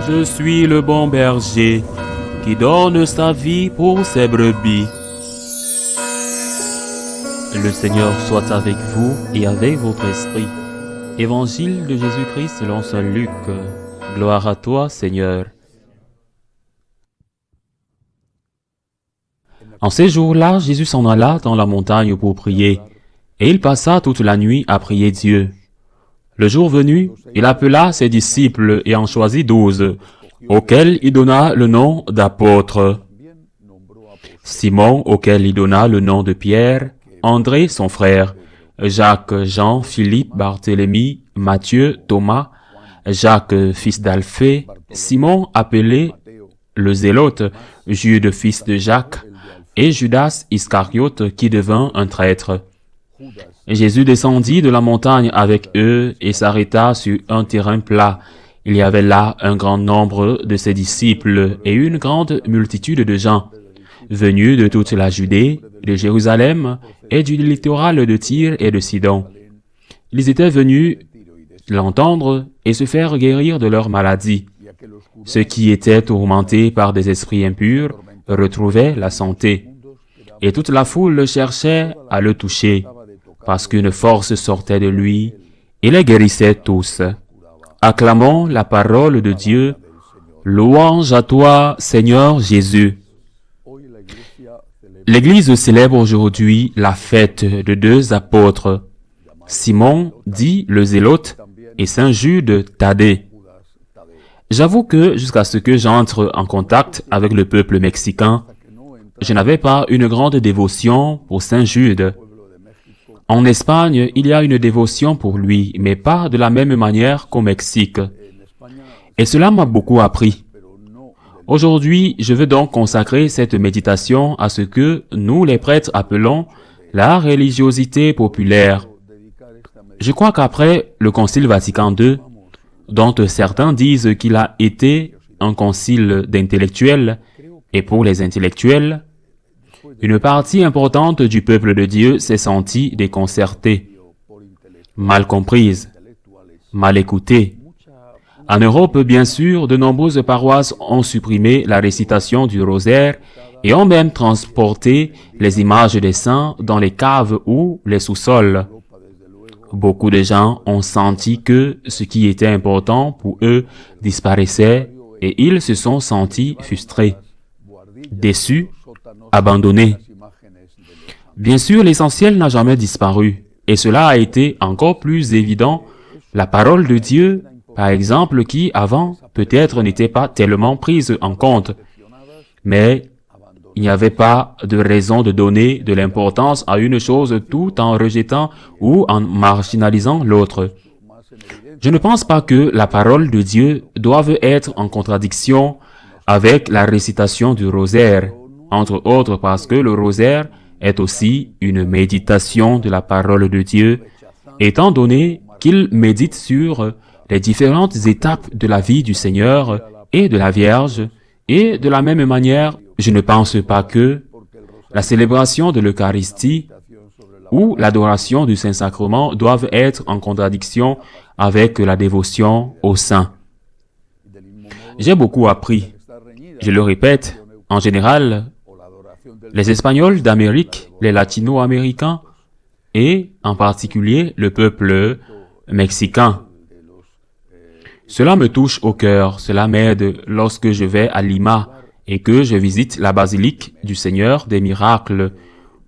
Je suis le bon berger qui donne sa vie pour ses brebis. Le Seigneur soit avec vous et avec votre esprit. Évangile de Jésus-Christ selon saint Luc. Gloire à toi, Seigneur. En ces jours-là, Jésus s'en alla dans la montagne pour prier, et il passa toute la nuit à prier Dieu. Le jour venu, il appela ses disciples et en choisit 12, auxquels il donna le nom d'apôtres. Simon, auquel il donna le nom de Pierre, André, son frère, Jacques, Jean, Philippe, Barthélemy, Matthieu, Thomas, Jacques, fils d'Alphée, Simon, appelé le Zélote, Jude, fils de Jacques, et Judas Iscariote, qui devint un traître. Jésus descendit de la montagne avec eux et s'arrêta sur un terrain plat. Il y avait là un grand nombre de ses disciples et une grande multitude de gens, venus de toute la Judée, de Jérusalem et du littoral de Tyr et de Sidon. Ils étaient venus l'entendre et se faire guérir de leur maladie. Ceux qui étaient tourmentés par des esprits impurs retrouvaient la santé. Et toute la foule cherchait à le toucher, parce qu'une force sortait de lui et les guérissait tous. Acclamons la parole de Dieu. Louange à toi, Seigneur Jésus. L'Église célèbre aujourd'hui la fête de 2 apôtres, Simon, dit le Zélote, et Saint Jude Thaddée. J'avoue que jusqu'à ce que j'entre en contact avec le peuple mexicain, je n'avais pas une grande dévotion pour Saint Jude. En Espagne, il y a une dévotion pour lui, mais pas de la même manière qu'au Mexique. Et cela m'a beaucoup appris. Aujourd'hui, je veux donc consacrer cette méditation à ce que nous, les prêtres, appelons la religiosité populaire. Je crois qu'après le Concile Vatican II, dont certains disent qu'il a été un concile d'intellectuels, et pour les intellectuels, une partie importante du peuple de Dieu s'est sentie déconcertée, mal comprise, mal écoutée. En Europe, bien sûr, de nombreuses paroisses ont supprimé la récitation du rosaire et ont même transporté les images des saints dans les caves ou les sous-sols. Beaucoup de gens ont senti que ce qui était important pour eux disparaissait et ils se sont sentis frustrés, déçus, abandonnés. Bien sûr, l'essentiel n'a jamais disparu, et cela a été encore plus évident. La parole de Dieu, par exemple, qui avant peut-être n'était pas tellement prise en compte, mais il n'y avait pas de raison de donner de l'importance à une chose tout en rejetant ou en marginalisant l'autre. Je ne pense pas que la parole de Dieu doive être en contradiction avec la récitation du rosaire, entre autres parce que le rosaire est aussi une méditation de la parole de Dieu, étant donné qu'il médite sur les différentes étapes de la vie du Seigneur et de la Vierge, et de la même manière, je ne pense pas que la célébration de l'Eucharistie ou l'adoration du Saint-Sacrement doivent être en contradiction avec la dévotion au Saint. J'ai beaucoup appris. Je le répète, en général, les Espagnols d'Amérique, les Latino-Américains et en particulier le peuple mexicain. Cela me touche au cœur, cela m'aide lorsque je vais à Lima et que je visite la basilique du Seigneur des Miracles,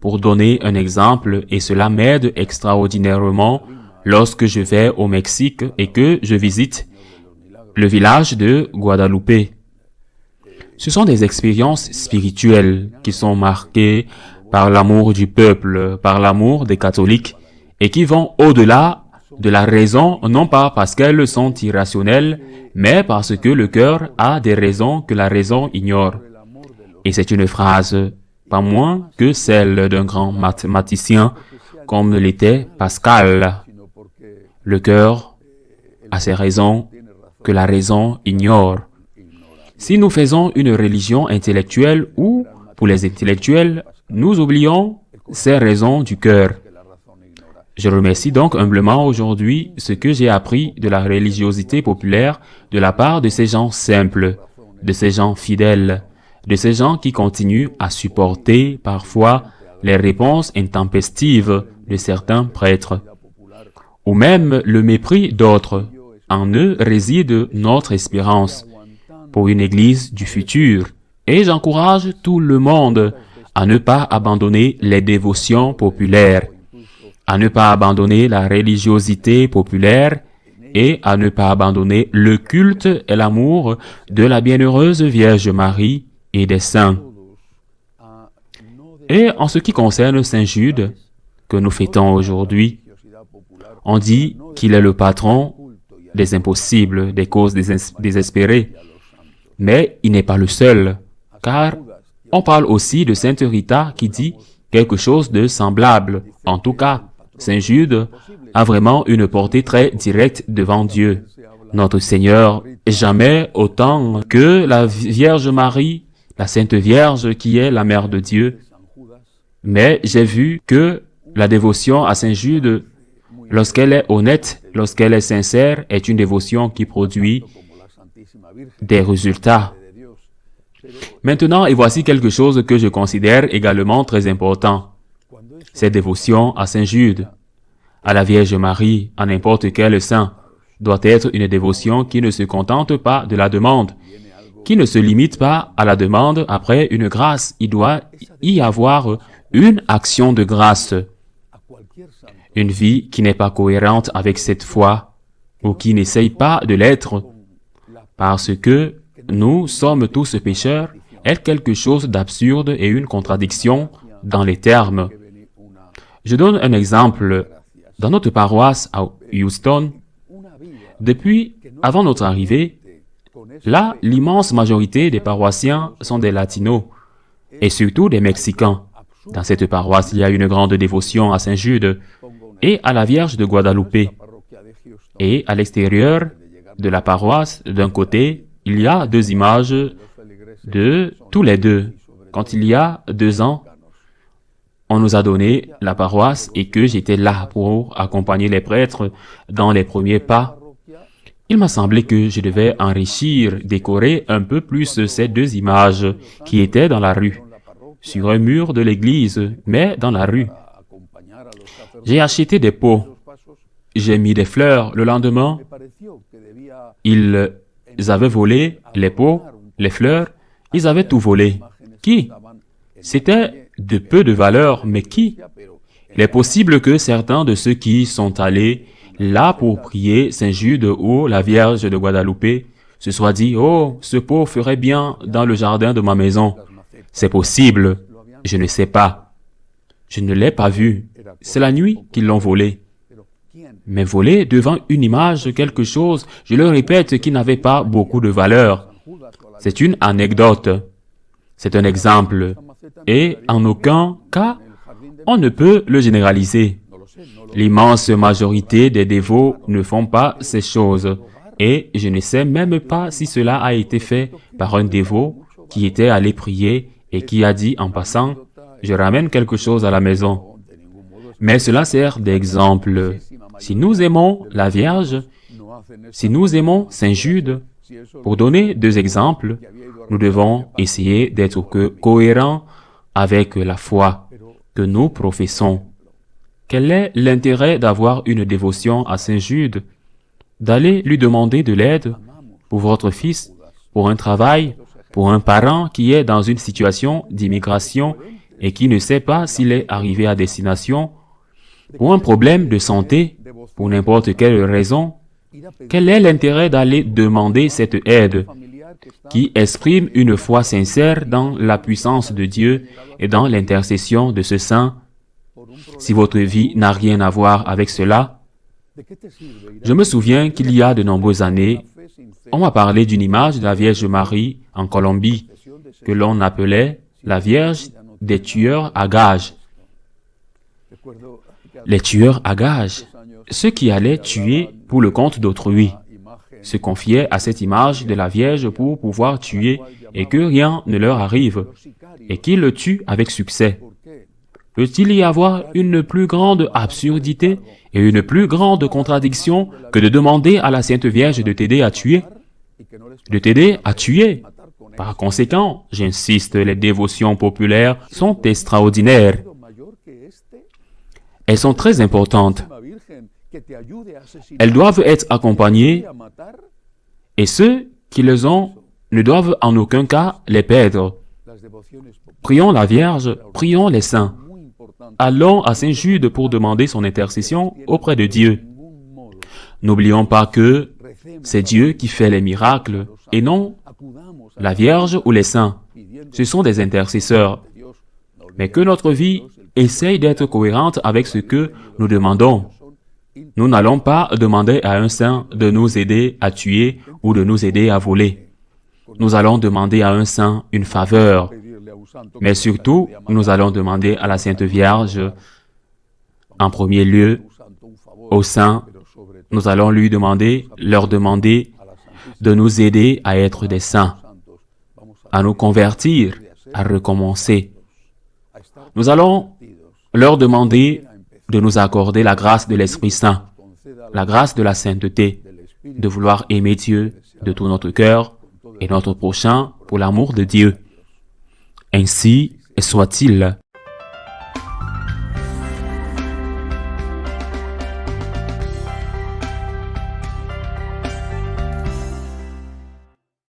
pour donner un exemple, et cela m'aide extraordinairement lorsque je vais au Mexique et que je visite le village de Guadalupe. Ce sont des expériences spirituelles qui sont marquées par l'amour du peuple, par l'amour des catholiques, et qui vont au-delà de la raison, non pas parce qu'elles sont irrationnelles, mais parce que le cœur a des raisons que la raison ignore. Et c'est une phrase pas moins que celle d'un grand mathématicien, comme l'était Pascal. Le cœur a ses raisons que la raison ignore. Si nous faisons une religion intellectuelle ou, pour les intellectuels, nous oublions ces raisons du cœur. Je remercie donc humblement aujourd'hui ce que j'ai appris de la religiosité populaire de la part de ces gens simples, de ces gens fidèles, de ces gens qui continuent à supporter parfois les réponses intempestives de certains prêtres, ou même le mépris d'autres. En eux réside notre espérance pour une Église du futur. Et j'encourage tout le monde à ne pas abandonner les dévotions populaires, à ne pas abandonner la religiosité populaire et à ne pas abandonner le culte et l'amour de la bienheureuse Vierge Marie et des saints. Et en ce qui concerne Saint Jude, que nous fêtons aujourd'hui, on dit qu'il est le patron des impossibles, des causes désespérées. Mais il n'est pas le seul, car on parle aussi de Sainte Rita qui dit quelque chose de semblable. En tout cas, Saint Jude a vraiment une portée très directe devant Dieu. Notre Seigneur, jamais autant que la Vierge Marie, la Sainte Vierge qui est la Mère de Dieu. Mais j'ai vu que la dévotion à Saint Jude, lorsqu'elle est honnête, lorsqu'elle est sincère, est une dévotion qui produit des résultats. Maintenant, et voici quelque chose que je considère également très important. Cette dévotion à Saint Jude, à la Vierge Marie, à n'importe quel saint, doit être une dévotion qui ne se contente pas de la demande, qui ne se limite pas à la demande après une grâce. Il doit y avoir une action de grâce. Une vie qui n'est pas cohérente avec cette foi, ou qui n'essaye pas de l'être, parce que nous sommes tous pécheurs, est quelque chose d'absurde et une contradiction dans les termes. Je donne un exemple. Dans notre paroisse à Houston, depuis avant notre arrivée, là, l'immense majorité des paroissiens sont des latinos, et surtout des Mexicains. Dans cette paroisse, il y a une grande dévotion à Saint Jude et à la Vierge de Guadalupe. Et à l'extérieur de la paroisse, d'un côté, il y a deux images de tous les deux. Quand il y a 2 ans, on nous a donné la paroisse et que j'étais là pour accompagner les prêtres dans les premiers pas. Il m'a semblé que je devais enrichir, décorer un peu plus ces 2 images qui étaient dans la rue, sur un mur de l'église, mais dans la rue. J'ai acheté des pots. J'ai mis des fleurs. Le lendemain, ils avaient volé les pots, les fleurs. Ils avaient tout volé. Qui? C'était de peu de valeur, mais qui? Il est possible que certains de ceux qui sont allés là pour prier Saint Jude ou la Vierge de Guadalupe se soient dit « Oh, ce pot ferait bien dans le jardin de ma maison. » C'est possible. Je ne sais pas. Je ne l'ai pas vu. C'est la nuit qu'ils l'ont volé. Mais voler devant une image, quelque chose, je le répète, qui n'avait pas beaucoup de valeur. C'est une anecdote. C'est un exemple. Et en aucun cas, on ne peut le généraliser. L'immense majorité des dévots ne font pas ces choses. Et je ne sais même pas si cela a été fait par un dévot qui était allé prier et qui a dit en passant, « Je ramène quelque chose à la maison. » Mais cela sert d'exemple. Si nous aimons la Vierge, si nous aimons Saint Jude, pour donner 2 exemples, nous devons essayer d'être cohérents avec la foi que nous professons. Quel est l'intérêt d'avoir une dévotion à Saint Jude, d'aller lui demander de l'aide pour votre fils, pour un travail, pour un parent qui est dans une situation d'immigration et qui ne sait pas s'il est arrivé à destination, pour un problème de santé, pour n'importe quelle raison? Quel est l'intérêt d'aller demander cette aide qui exprime une foi sincère dans la puissance de Dieu et dans l'intercession de ce saint? Si votre vie n'a rien à voir avec cela, je me souviens qu'il y a de nombreuses années, on m'a parlé d'une image de la Vierge Marie en Colombie, que l'on appelait la Vierge des tueurs à gages. Les tueurs à gages, ceux qui allaient tuer pour le compte d'autrui, se confiaient à cette image de la Vierge pour pouvoir tuer et que rien ne leur arrive, et qu'ils le tuent avec succès. Peut-il y avoir une plus grande absurdité et une plus grande contradiction que de demander à la Sainte Vierge de t'aider à tuer? De t'aider à tuer. Par conséquent, j'insiste, les dévotions populaires sont extraordinaires. Elles sont très importantes. Elles doivent être accompagnées et ceux qui les ont ne doivent en aucun cas les perdre. Prions la Vierge, prions les saints. Allons à Saint Jude pour demander son intercession auprès de Dieu. N'oublions pas que c'est Dieu qui fait les miracles et non la Vierge ou les saints. Ce sont des intercesseurs. Mais que notre vie essaye d'être cohérente avec ce que nous demandons. Nous n'allons pas demander à un saint de nous aider à tuer ou de nous aider à voler. Nous allons demander à un saint une faveur. Mais surtout, nous allons demander à la Sainte Vierge, en premier lieu, aux saints, nous allons leur demander de nous aider à être des saints, à nous convertir, à recommencer. Nous allons leur demander de nous accorder la grâce de l'Esprit Saint, la grâce de la sainteté, de vouloir aimer Dieu de tout notre cœur et notre prochain pour l'amour de Dieu. Ainsi soit-il.